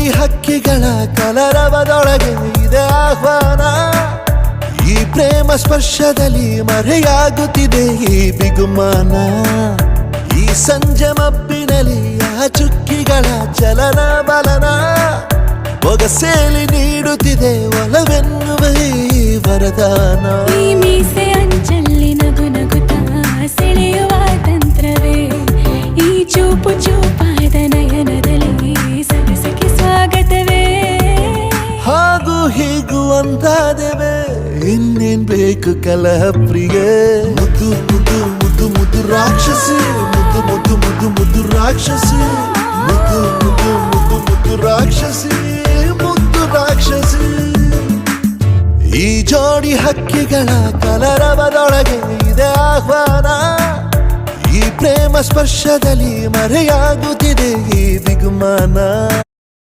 ಜೋಡಿ ಹಕ್ಕಿಗಳ ಕಲರವದೊಳಗೆ ಇದೆ ಆಹ್ವಾನ. ಈ ಪ್ರೇಮ ಸ್ಪರ್ಶದಲ್ಲಿ ಮರೆಯಾಗುತ್ತಿದೆ ಈ ಬಿಗುಮಾನ. ಈ ಸಂಜೆ ಮಬ್ಬಿನಲ್ಲಿ ಆ ಚುಕ್ಕಿಗಳ ಚಲನ ಬಲನ ಒಗಸೇಲಿ ನೀಡುತ್ತಿದೆ ಒಲವೆನ್ನುವ ಈ ವರದಾನ. ಈ ಮೀಸೆ ಅಂಚಲ್ಲಿ ನಗು ನಗುತ್ತಾ ಸೆಳೆಯುವ ತಂತ್ರವೇ, ಈ ಚೂಪು ಚೂಪಾದ ನಯನದಲ್ಲಿ ಸರಸಕ್ಕೆ ಸ್ವಾಗತವೇ. ಹಾಗೂ ಹೀಗೂ ಅಂತಾದೆವೆ, ಇನ್ನೇನ್ ಬೇಕು ಕಲಹ ಪ್ರಿಯೆ. ಮುದ್ದು ಮುದ್ದು ಮುದ್ದು ಮುದ್ದು ರಾಕ್ಷಸಿ, ಮುದ್ದು ಮುದ್ದು ಮುದ್ದು ಮುದ್ದು ರಾಕ್ಷಸಿ, ಮುದ್ದು ಮುದ್ದು ಮುದ್ದು ಮುದ್ದು ರಾಕ್ಷಸಿ, ಮುದ್ದು ರಾಕ್ಷಸಿ. ಈ ಜೋಡಿ ಹಕ್ಕಿಗಳ ಕಲರವದೊಳಗೆ ಇದೆ ಆಹ್ವಾನ. ಈ ಪ್ರೇಮ ಸ್ಪರ್ಶದಲ್ಲಿ ಮರೆಯಾಗುತ್ತಿದೆ ಈ ಬಿಗುಮಾನ.